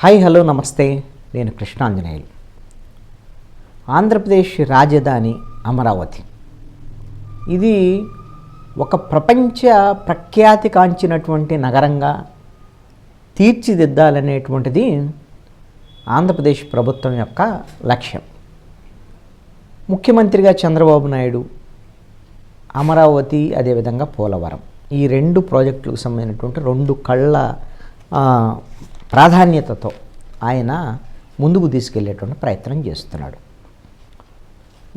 Hi hello నమస్తే, నేను కృష్ణాంజనేయులు. ఆంధ్రప్రదేశ్ రాజధాని అమరావతి. ఇది ఒక ప్రపంచ ప్రఖ్యాతి కాంచినటువంటి నగరంగా తీర్చిదిద్దాలనేటువంటిది ఆంధ్రప్రదేశ్ ప్రభుత్వం యొక్క లక్ష్యం. ముఖ్యమంత్రిగా చంద్రబాబు నాయుడు అమరావతి, అదేవిధంగా పోలవరం, ఈ రెండు ప్రాజెక్టులకు సంబంధించినటువంటి రెండు కళ్ళ ప్రాధాన్యతతో ఆయన ముందుకు తీసుకెళ్లేటువంటి ప్రయత్నం చేస్తున్నాడు.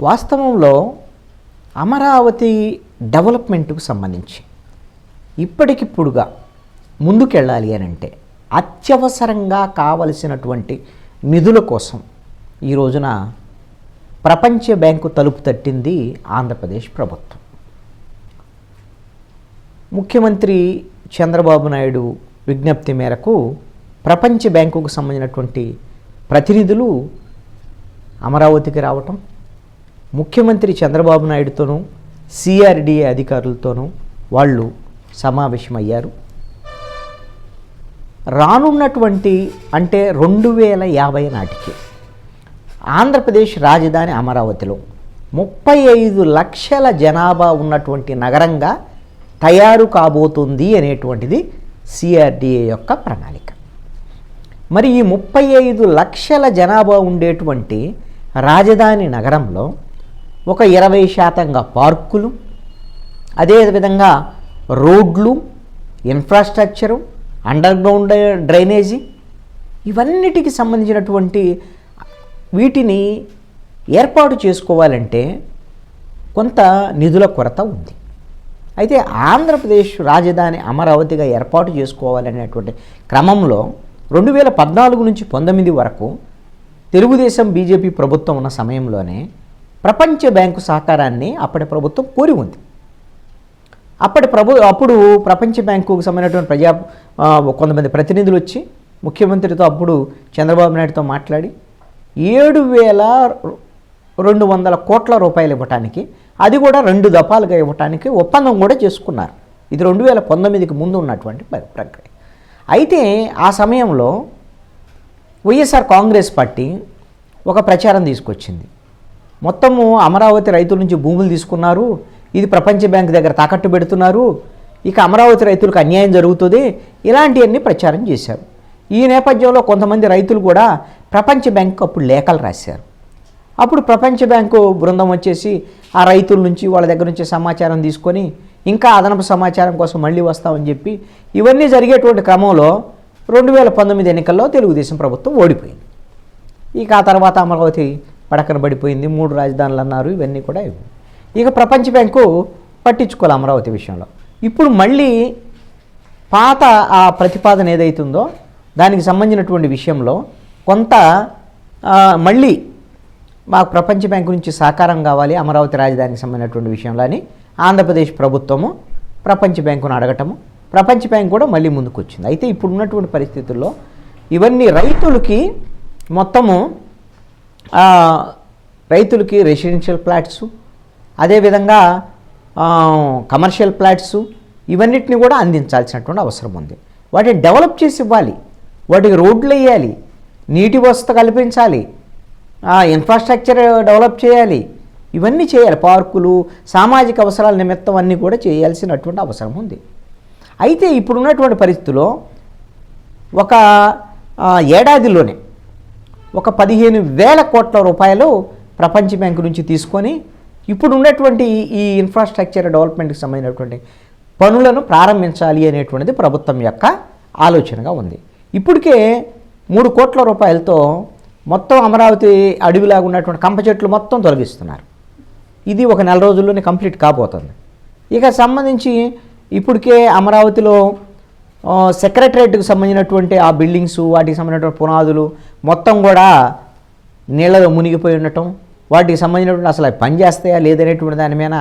వాస్తవంలో అమరావతి డెవలప్మెంట్కు సంబంధించి ఇప్పటికిప్పుడుగా ముందుకెళ్ళాలి అని అంటే అత్యవసరంగా కావలసినటువంటి నిధుల కోసం ఈ రోజున ప్రపంచ బ్యాంకు తలుపు తట్టింది ఆంధ్రప్రదేశ్ ప్రభుత్వం. ముఖ్యమంత్రి చంద్రబాబు నాయుడు విజ్ఞప్తి మేరకు ప్రపంచ బ్యాంకుకు సంబంధించినటువంటి ప్రతినిధులు అమరావతికి రావటం, ముఖ్యమంత్రి చంద్రబాబు నాయుడుతోనూ సిఆర్డిఏ అధికారులతోనూ వాళ్ళు సమావేశమయ్యారు. రానున్నటువంటి అంటే 2050 నాటికి ఆంధ్రప్రదేశ్ రాజధాని అమరావతిలో 35 లక్షల జనాభా ఉన్నటువంటి నగరంగా తయారు కాబోతుంది అనేటువంటిది సిఆర్డిఏ యొక్క ప్రణాళిక. మరి ఈ 35 లక్షల జనాభా ఉండేటువంటి రాజధాని నగరంలో ఒక 20% పార్కులు, అదేవిధంగా రోడ్లు, ఇన్ఫ్రాస్ట్రక్చరు, అండర్గ్రౌండ్ డ్రైనేజీ, ఇవన్నిటికి సంబంధించినటువంటి వీటిని ఏర్పాటు చేసుకోవాలంటే కొంత నిధుల కొరత ఉంది. అయితే ఆంధ్రప్రదేశ్ రాజధాని అమరావతిగా ఏర్పాటు చేసుకోవాలనేటువంటి క్రమంలో 2014 నుంచి 19 వరకు తెలుగుదేశం బీజేపీ ప్రభుత్వం ఉన్న సమయంలోనే ప్రపంచ బ్యాంకు సహకారాన్ని అప్పటి ప్రభుత్వం కోరి ఉంది. అప్పుడు ప్రపంచ బ్యాంకుకు సంబంధించినటువంటి కొంతమంది ప్రతినిధులు వచ్చి ముఖ్యమంత్రితో అప్పుడు చంద్రబాబు నాయుడుతో మాట్లాడి 7,200 కోట్ల రూపాయలు ఇవ్వటానికి, అది కూడా 2 దఫాలుగా ఇవ్వటానికి ఒప్పందం కూడా చేసుకున్నారు. ఇది 2019కి ముందు ఉన్నటువంటి ప్రక్రియ. అయితే ఆ సమయంలో వైఎస్ఆర్ కాంగ్రెస్ పార్టీ ఒక ప్రచారం తీసుకొచ్చింది. మొత్తము అమరావతి రైతుల నుంచి భూములు తీసుకున్నారు, ఇది ప్రపంచ బ్యాంక్ దగ్గర తాకట్టు పెడుతున్నారు, ఇక అమరావతి రైతులకు అన్యాయం జరుగుతుంది, ఇలాంటివన్నీ ప్రచారం చేశారు. ఈ నేపథ్యంలో కొంతమంది రైతులు కూడా ప్రపంచ బ్యాంకు అప్పుడు లేఖలు రాశారు. అప్పుడు ప్రపంచ బ్యాంకు బృందం వచ్చేసి ఆ రైతుల నుంచి వాళ్ళ దగ్గర నుంచి సమాచారం తీసుకొని ఇంకా అదనపు సమాచారం కోసం మళ్ళీ వస్తామని చెప్పి ఇవన్నీ జరిగేటువంటి క్రమంలో 2019 ఎన్నికల్లో తెలుగుదేశం ప్రభుత్వం ఓడిపోయింది. ఇక ఆ తర్వాత అమరావతి పడకన పడిపోయింది, 3 రాజధానులు అన్నారు, ఇవన్నీ కూడా ఇక ప్రపంచ బ్యాంకు పట్టించుకోవాలి అమరావతి విషయంలో. ఇప్పుడు మళ్ళీ పాత ఆ ప్రతిపాదన ఏదైతుందో దానికి సంబంధించినటువంటి విషయంలో కొంత మళ్ళీ మాకు ప్రపంచ బ్యాంకు నుంచి సహకారం కావాలి అమరావతి రాజధానికి సంబంధించినటువంటి విషయంలో అని ఆంధ్రప్రదేశ్ ప్రభుత్వము ప్రపంచ బ్యాంకును అడగటము, ప్రపంచ బ్యాంకు కూడా మళ్ళీ ముందుకు వచ్చింది. అయితే ఇప్పుడు ఉన్నటువంటి పరిస్థితుల్లో ఇవన్నీ రైతులకి రెసిడెన్షియల్ ఫ్లాట్స్, అదేవిధంగా కమర్షియల్ ఫ్లాట్స్, ఇవన్నిటిని కూడా అందించాల్సినటువంటి అవసరం ఉంది. వాటిని డెవలప్ చేసి ఇవ్వాలి, వాటికి రోడ్లు వేయాలి, నీటి వసతి కల్పించాలి, ఇన్ఫ్రాస్ట్రక్చర్ డెవలప్ చేయాలి, ఇవన్నీ చేయాలి. పార్కులు, సామాజిక అవసరాల నిమిత్తం అన్నీ కూడా చేయాల్సినటువంటి అవసరం ఉంది. అయితే ఇప్పుడున్నటువంటి పరిస్థితుల్లో ఒక ఏడాదిలోనే ఒక 15,000 కోట్ల రూపాయలు ప్రపంచ బ్యాంకు నుంచి తీసుకొని ఇప్పుడు ఉన్నటువంటి ఈ ఇన్ఫ్రాస్ట్రక్చర్ డెవలప్మెంట్కి సంబంధించినటువంటి పనులను ప్రారంభించాలి అనేటువంటిది ప్రభుత్వం యొక్క ఆలోచనగా ఉంది. ఇప్పటికే 3 కోట్ల రూపాయలతో మొత్తం అమరావతి అడవిలాగా ఉన్నటువంటి కంప చెట్లు మొత్తం తొలగిస్తున్నారు. ఇది ఒక 4 రోజుల్లోనే కంప్లీట్ కాబోతుంది. ఇక సంబంధించి ఇప్పటికే అమరావతిలో సెక్రటరేట్కి సంబంధించినటువంటి ఆ బిల్డింగ్స్, వాటికి సంబంధించినటువంటి పునాదులు మొత్తం కూడా నీళ్ళలో మునిగిపోయి ఉండటం, వాటికి సంబంధించినటువంటి అసలు అవి పనిచేస్తాయా లేదనేటువంటి దాని మీద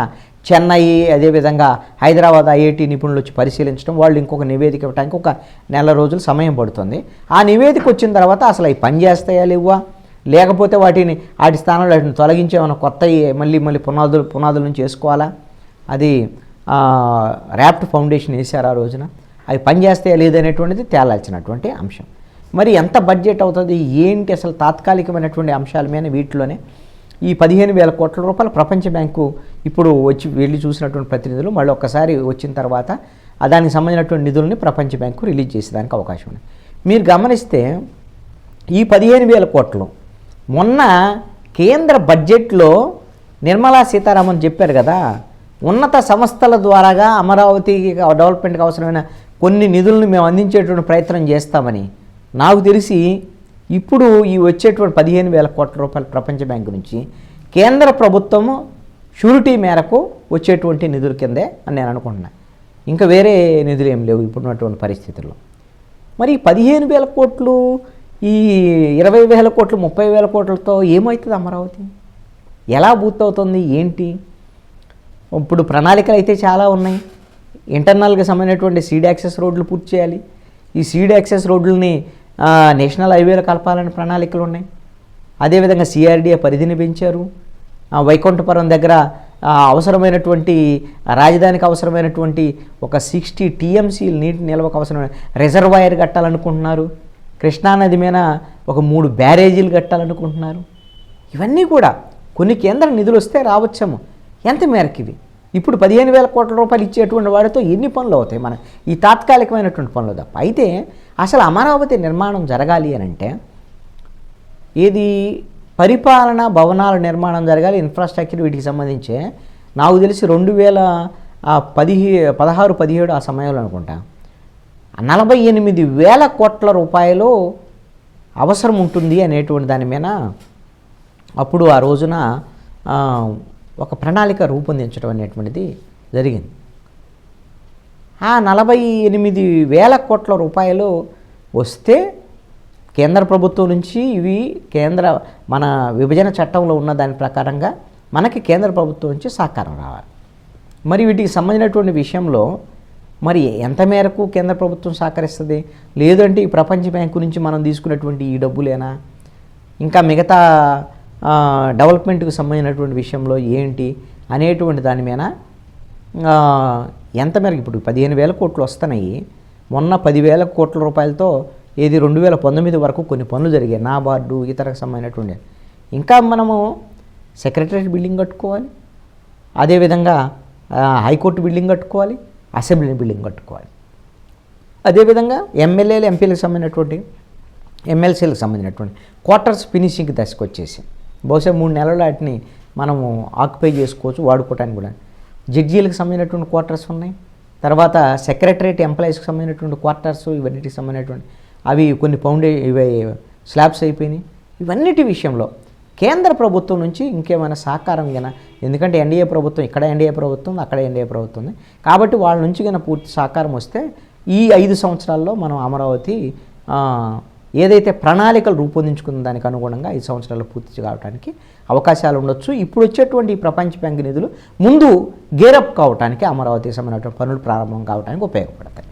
చెన్నై, అదేవిధంగా హైదరాబాద్ ఐఐటి నిపుణులు వచ్చి పరిశీలించడం, వాళ్ళు ఇంకొక నివేదిక ఇవ్వడానికి ఒక 4 రోజులు సమయం పడుతుంది. ఆ నివేదిక వచ్చిన తర్వాత అసలు అవి పనిచేస్తాయా లేవా, లేకపోతే వాటి స్థానంలో వాటిని తొలగించేమన్నా కొత్తవి మళ్ళీ పునాదుల నుంచి వేసుకోవాలా, అది ర్యాప్ట్ ఫౌండేషన్ వేశారు ఆ రోజున, అవి పనిచేస్తాయా లేదనేటువంటిది తేలాల్సినటువంటి అంశం. మరి ఎంత బడ్జెట్ అవుతుంది ఏంటి అసలు తాత్కాలికమైనటువంటి అంశాల మీద వీటిలోనే ఈ 15,000 కోట్ల రూపాయలు ప్రపంచ బ్యాంకు ఇప్పుడు వెళ్ళి చూసినటువంటి ప్రతినిధులు మళ్ళీ ఒక్కసారి వచ్చిన తర్వాత దానికి సంబంధించినటువంటి నిధులని ప్రపంచ బ్యాంకు రిలీజ్ చేసేదానికి అవకాశం ఉంది. మీరు గమనిస్తే ఈ 15,000 కోట్లు మొన్న కేంద్ర బడ్జెట్లో నిర్మలా సీతారామన్ చెప్పారు కదా, ఉన్నత సంస్థల ద్వారాగా అమరావతి డెవలప్మెంట్కి అవసరమైన కొన్ని నిధులను మేము అందించేటువంటి ప్రయత్నం చేస్తామని. నాకు తెలిసి ఇప్పుడు ఈ వచ్చేటువంటి 15,000 కోట్ల రూపాయలు ప్రపంచ బ్యాంకు నుంచి కేంద్ర ప్రభుత్వము షూరిటీ మేరకు వచ్చేటువంటి నిధుల కిందే అని నేను అనుకుంటున్నాను. ఇంకా వేరే నిధులు ఏం లేవు ఇప్పుడున్నటువంటి పరిస్థితుల్లో. మరి 15,000 కోట్లు ఈ 20,000 కోట్లు 30,000 కోట్లతో ఏమవుతుంది అమరావతి? ఎలా పూర్తవుతుంది ఏంటి? ఇప్పుడు ప్రణాళికలు అయితే చాలా ఉన్నాయి. ఇంటర్నల్గా సంబంధించినటువంటి సీడ్ యాక్సెస్ రోడ్లు పూర్తి చేయాలి. ఈ సీడ్ యాక్సెస్ రోడ్లని నేషనల్ హైవేలో కలపాలని ప్రణాళికలు ఉన్నాయి. అదేవిధంగా సిఆర్డీఏ పరిధిని పెంచారు. వైకుంఠపురం దగ్గర అవసరమైనటువంటి రాజధానికి అవసరమైనటువంటి ఒక 60 TMC నీటి నిల్వకు అవసరమైన రిజర్వాయర్ కట్టాలనుకుంటున్నారు. కృష్ణానది మీద ఒక 3 బ్యారేజీలు కట్టాలనుకుంటున్నారు. ఇవన్నీ కూడా కొన్ని కేంద్ర నిధులు వస్తే రావచ్చాము. ఎంత మేరకు ఇవి? ఇప్పుడు 15,000 కోట్ల రూపాయలు ఇచ్చేటువంటి వాడితో ఎన్ని పనులు అవుతాయి మన ఈ తాత్కాలికమైనటువంటి పనులు తప్ప. అయితే అసలు అమరావతి నిర్మాణం జరగాలి అని అంటే ఏది పరిపాలన భవనాల నిర్మాణం జరగాలి, ఇన్ఫ్రాస్ట్రక్చర్ వీటికి సంబంధించి నాకు తెలిసి 2016-17 ఆ సమయంలో అనుకుంటా 48,000 కోట్ల రూపాయలు అవసరం ఉంటుంది అనేటువంటి దాని మీద అప్పుడు ఆ రోజున ఒక ప్రణాళిక రూపొందించడం అనేటువంటిది జరిగింది. ఆ 48,000 కోట్ల రూపాయలు వస్తే కేంద్ర ప్రభుత్వం నుంచి ఇవి మన విభజన చట్టంలో ఉన్న దాని ప్రకారంగా మనకి కేంద్ర ప్రభుత్వం నుంచి సహకారం రావాలి. మరి వీటికి సంబంధించినటువంటి విషయంలో మరి ఎంత మేరకు కేంద్ర ప్రభుత్వం సహకరిస్తుంది? లేదంటే ఈ ప్రపంచ బ్యాంకు నుంచి మనం తీసుకున్నటువంటి ఈ డబ్బులేనా? ఇంకా మిగతా డెవలప్మెంట్కి సంబంధించినటువంటి విషయంలో ఏంటి అనేటువంటి దాని మీద ఎంత మేరకు ఇప్పుడు 15,000 కోట్లు వస్తున్నాయి. మొన్న 10,000 కోట్ల రూపాయలతో 2019 వరకు కొన్ని పనులు జరిగాయి. నాబార్డు ఇతరకు సంబంధించినటువంటి ఇంకా మనము సెక్రటరేట్ బిల్డింగ్ కట్టుకోవాలి, అదేవిధంగా హైకోర్టు బిల్డింగ్ కట్టుకోవాలి, అసెంబ్లీ బిల్డింగ్ కట్టుకోవాలి, అదేవిధంగా ఎమ్మెల్యేలు ఎంపీలకు సంబంధించినటువంటి ఎమ్మెల్సీలకు సంబంధించినటువంటి క్వార్టర్స్ ఫినిషింగ్ దశకు వచ్చేసి బహుశా 3 నెలలు వాటిని మనము ఆక్యుపై చేసుకోవచ్చు, వాడుకోవటానికి కూడా. జడ్జీలకు సంబంధించినటువంటి క్వార్టర్స్ ఉన్నాయి. తర్వాత సెక్రటరేట్ ఎంప్లాయీస్కి సంబంధించినటువంటి క్వార్టర్స్ ఇవన్నిటికి సంబంధించినటువంటి అవి కొన్ని ఇవి స్లాబ్స్ అయిపోయినాయి. ఇవన్నిటి విషయంలో కేంద్ర ప్రభుత్వం నుంచి ఇంకేమైనా సహకారం కన్నా, ఎందుకంటే ఎన్డీఏ ప్రభుత్వం ఇక్కడ ఎన్డీఏ ప్రభుత్వం అక్కడ ఎన్డీఏ ప్రభుత్వం ఉంది కాబట్టి వాళ్ళ నుంచి కన్నా పూర్తి సహకారం వస్తే ఈ 5 సంవత్సరాల్లో మనం అమరావతి ఏదైతే ప్రణాళికలు రూపొందించుకున్న దానికి అనుగుణంగా 5 సంవత్సరాలు పూర్తి కావడానికి అవకాశాలు ఉండొచ్చు. ఇప్పుడు వచ్చేటువంటి ప్రపంచ బ్యాంక్ నిధులు ముందు గేరప్ కావడానికి అమరావతి సంబంధించిన పనులు ప్రారంభం కావడానికి ఉపయోగపడతాయి.